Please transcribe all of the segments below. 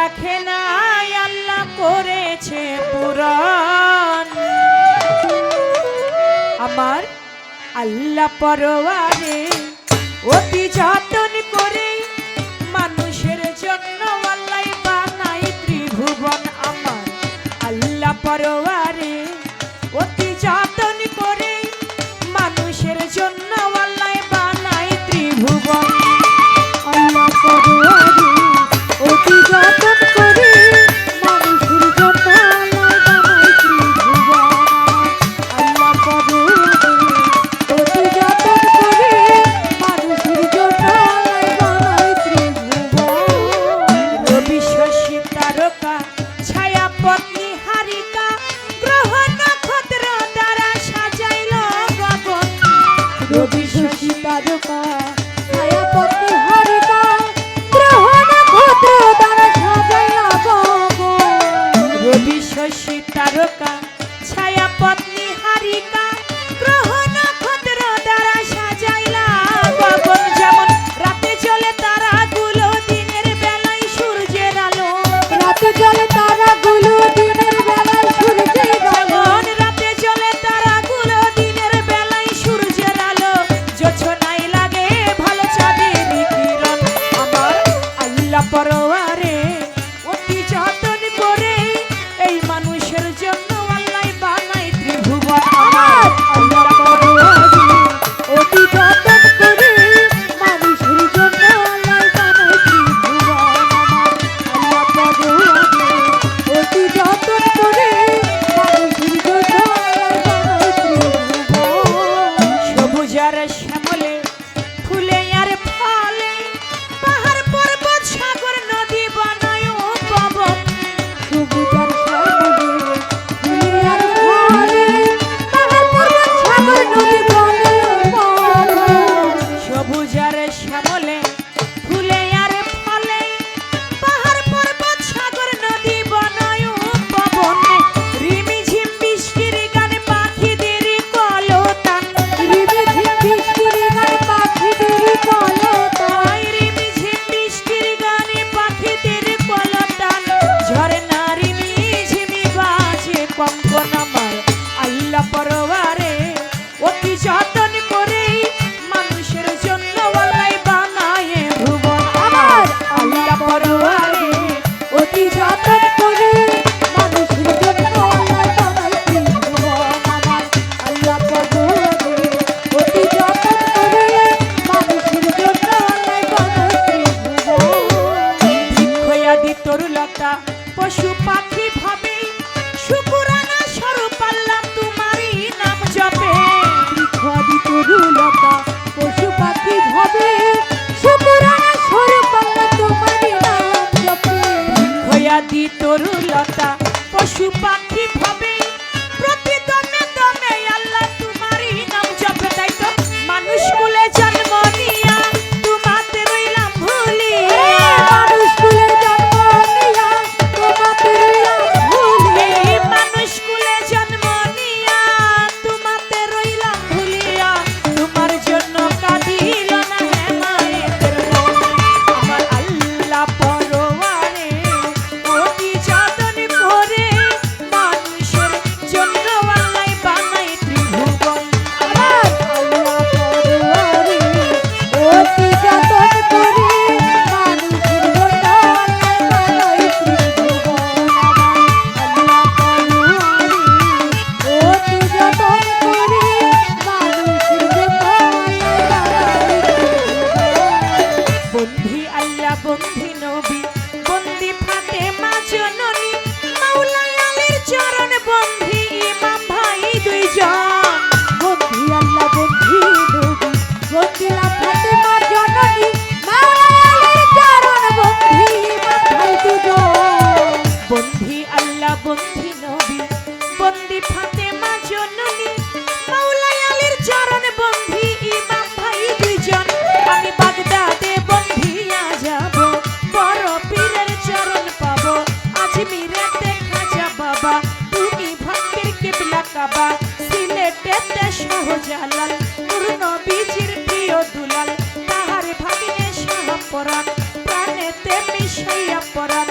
দেখে নাই আল্লাহ করেছে পূরণ। আমার আল্লাহ পরওয়ারে অতি যতন করে মানুষের জন্য আল্লাহ বানাই ত্রিভুবন। আমার আল্লাহ পরওয়ারে অতি যতন করে মানুষের জন্য আল্লাহ বানাই ত্রিভুবন। আল্লাহ পরওয়ারে অতি যতন করে মানুষের জন্য আল্লাহ বানাই ত্রিভুবন। আল্লাহ পরওয়ারে অতি যতন করে মানুষের জন্য আল্লাহ বানাই ত্রিভুবন। রবি শশী তারকা ছায়া পত্নী হারিকা গ্রহ নক্ষত্র দ্বারা সাজাইল গগন। রবি শশী তারকা ছায়াপতি হারিকা গ্রহ নক্ষত্র দ্বারা সাজাইলা গগন। রবি শশী তারকা ছায়া পত্নী হারিকা গ্রহ নক্ষত্র দ্বারা সাজাইলা গগন। যেমন রাতে চলে তারাগুলো দিনের বেলায় সূর্যের আলো। রাতে জ্বলে তারাগুলো দিনের বেলায় সূর্যের আলো। যেমন রাতে চলে তারাগুলো দিনের বেলায় সূর্যের আলো। জোছনায় লাগে ভালো চাঁদের কিরণ। আমার আল্লাহ পরওয়ারে অতি যতন করে এই মানুষের জন্য আল্লাহ বানাই ত্রিভুবন। আমার আল্লাহ পরওয়ারে অতি যতন করে মানুষের জন্য আল্লাহ বানাই ত্রিভুবন। আমার আল্লাহ পরওয়ারে অতি যতন করে মানুষের জন্য আল্লাহ বানাই ত্রিভুবন। সবুজ আর শ্যামলে ফুলে আর ফলে পাহাড় পর্বত সাগর নদী বানায় পবন। সবুজ আর শ্যামলে ফুলে আর ফলে পাহাড় পর্বত সাগর নদী বনে পবন। সবুজ আর শ্যামলে ফুলে আর ফলে পাহাড় পর্বত সাগর নদী বানায় পবন। রিমিঝিম বৃষ্টির গান পাখিদের কলতান। রিমিঝিম বৃষ্টির গান পাখিদের কলতান। রিমিঝিম বৃষ্টির গানে পাখিদের কলতান। ঝরনা রিমিঝিমি বাজে কঙ্কন। আমার আল্লাহ পরওয়ারে অতি যতন করে মানুষের জন্য আল্লাহ বানায় ভুবন। আমার আল্লাহ পরওয়ারে অতি যতন করে মানুষের জন্য আল্লাহ বানাই ত্রিভুবন। আমার আল্লাহ পরওয়ারে অতি যতন করে মানুষের জন্য আল্লাহ বানাই ত্রিভুবন। বৃক্ষয়াদি তরুলতা পশু পাখি ভাবে শুকুরানা স্বরূপ আল্লাহ তোমারই নাম জপে। বৃক্ষাদি তরুলতা পশু পাখি ভবে শুকুরানা স্বরূপ আল্লাহ তোমারই নাম জপে। বৃক্ষয়াদি তরুলতা পশু পাখি ভাবে প্রতি দমে দমে আল্লাহ তোমারই নাম জপে। তাই তো মানুষ কুলে জন্ম নিয়া তোমাতে রইলাম ভুলিয়া। মানুষ কুলে জন্ম নিয়া তোমাতে রইলাম ভুলিয়া। এই মানুষ কুলে জন্ম নিয়া তোমাতে রইলাম ভুলিয়া। তোমার জন্য কাঁদিল না হেমায়েতের মন। আমার আল্লাহ পরওয়ারে অতি যতন করে মানুষের জন্য আল্লাহ বানাই ত্রিভুবন। আমার আল্লাহ পরওয়ারে অতি যতন করে মানুষের জন্য আল্লাহ বানাই ত্রিভুবন। আমার আল্লাহ পরওয়ারে অতি যতন করে মানুষের জন্য আল্লাহ বানাই ত্রিভুবন। বন্ধি আল্লাহ বন্ধি নবী বন্দি ফাতেমা জননী মাওলা আলীর চরণ বন্ধি ইমাম ভাই দুইজন। বন্ধি আল্লাহ বন্ধি নবী বন্দিলা ফাতেমা জননী মাওলা আলীর চরণ বন্ধি ইমাম ভাই দুজন। বন্ধি আল্লাহ বন্ধি নবী বন্দি ফাতেমা জননী মাওলা আলীর চরণ বন্ধি ইমাম ভাই দুইজন। আমি বাগদাদে বন্ধিয়া যাব বড় পীরের চরণ পাবো। আজমিরে দেখা যা বাবা তুমি ভক্তের কিবলা কাবা। সিলেটেতে শাহজালাল নূর নবীজির প্রিয় দুলাল তাহার ভাগিনে শাহ পরাণ প্রাণেতে মিশাইয়া পরাণ।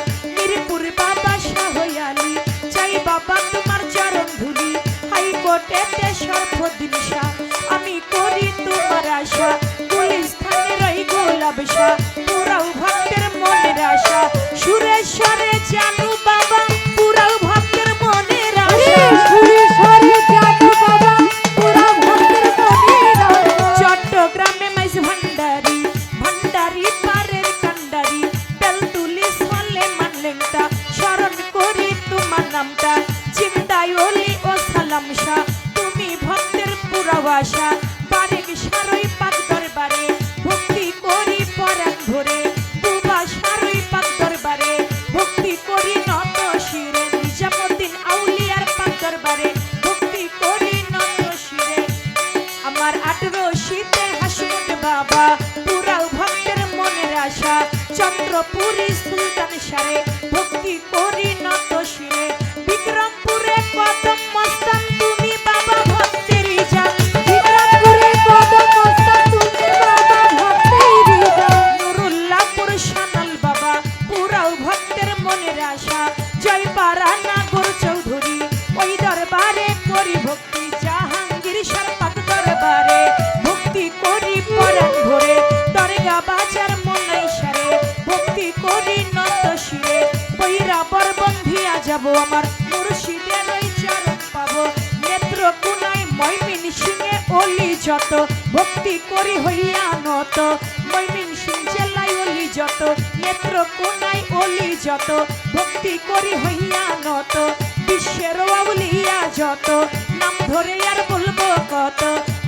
মনের আশা সুরেশ্বরে জানু বাবা পুরাও ভক্তের মনের আশা সুরে সরে জানু বাবা পুরা ভক্তের মনের আশা চট্টগ্রামে মাইস ভান্ডারি ভান্ডারি পারের কান্ডারি তেলতুলি সলে মানলেংটা স্মরণ করি তোমার নামটা জিন্দাই ওলি ও সালাম শাহ তুমি ভক্তের পুরা আশা বারেক সারই পাক দরবারে ভক্তি করি পরাণ ভরে বুবা সারই পাক দরবারে ভক্তি করি নত শিরে নিজামুদ্দিন আউলিয়ার পাক দরবারে ভক্তি করি নত শিরে আমার 18 শীতে হাসমুদ বাবা পুরাও ভক্তের মনের আশা চন্দ্রপুরী সুলতান সারে ভক্তি করি নত শিরে বিক্রমপুরে কদম মস্তান তুমি বাবা ভক্তেরই জান বিক্রমপুরে কদম মস্তান তুমি বাবা ভক্তেরই জান নুরুল্লাহপুর শানাল বাবা পুরাও ভক্তের মনের আশা জয়পাড়া নাগর চৌধুরী ওই দরবারে করি ভক্তি জাহাঙ্গীর শাহ পাক দরবারে ভক্তি করি পরাণ ভরে দরগা বাজার মনাই সারে ভক্তি করি নত শিরে বৈরা বরবন্ধিয়া যাব আমার মুর্শিদের ওই চরণ পাবো নেত্র কুনাই ময়মিন সিংহে অলি যত ভক্তি করি হইয়া নত ময়মিন সিং জেলায় অলি যত নেত্র কোনায় অলি যত ভক্তি করি হইয়া নত বিশ্বের আউলিয়া যত নাম ধরে আর বলবো কত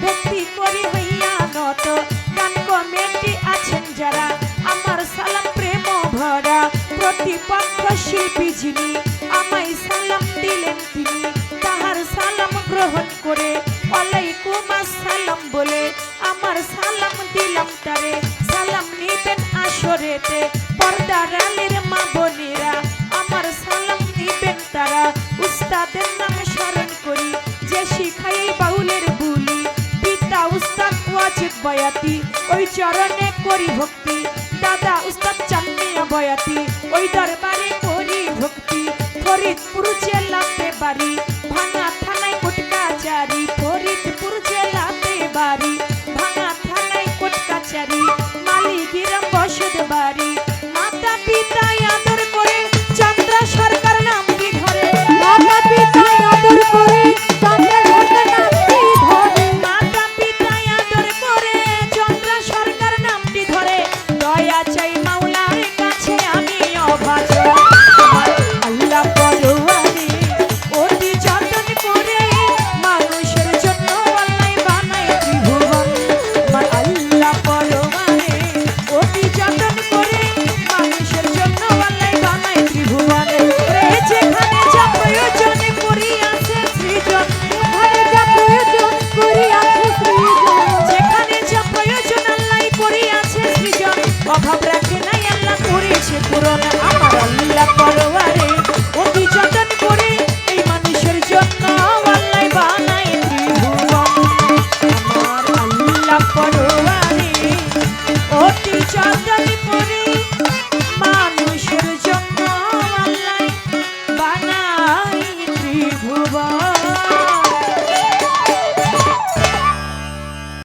ভক্তি করি হইয়া নত গান কমেটি আছেন যারা আমার সালাম প্রেম ভরা প্রতিপক্ষ শিল্পী যিনি আমায় সালাম দিলেন তিনি তাহার সালাম গ্রহণ করে ওয়ালাইকুম আসসালাম বলে আমার সালাম দিলাম তারে সালাম নিবেন আসরেতে পর্দার আলীর মা বোনেরা আমার সালাম নিবেন তারা উস্তাদের নাম স্মরণ করি যে শিখাই বাউলের বুলি পিতা উস্তাদ ওয়াজিদ বয়াতি ওই চরণে করি ভক্তি দাদা উস্তাদ চান্নিয়া বয়াতি ওই দরবারে করি ভক্তি ফরিদপুর জেলাতে বাড়ি ভাঙা থানায় কোটকাচারি ফরিদপুর জেলাতে বাড়ি ভাঙা থানায় কোটকাচারি মালিগিরাম বসত বাড়ি মাতা পিতা আদর করে চন্দ্র সরকার নামটি ধরে মাতা পিতা আদর করে চন্দ্র সরকার নামটি ধরে মাতা পিতা আদর করে চন্দ্র সরকার নামটি ধরে দয়া চাই মাওলার কাছে আমি অভাজন আমার আল্লাহ পরোয়ারে অতি যতন করে মানুষের জন্য আল্লাহ বানায় ত্রিভুবন আমার আল্লাহ পরোয়ারে অতি যতন করে মানুষের জন্য আল্লাহ বানায় ত্রিভুবন রে যেখানে যা প্রয়োজন করিয়াছে সৃজন ঘরে যা প্রয়োজন করিয়াছে সৃজন যেখানে যা প্রয়োজন আল্লাহ করিয়াছে সৃজন অভাব রাখে নাই আল্লাহ করেছে পূরণ আমার আল্লাহ করো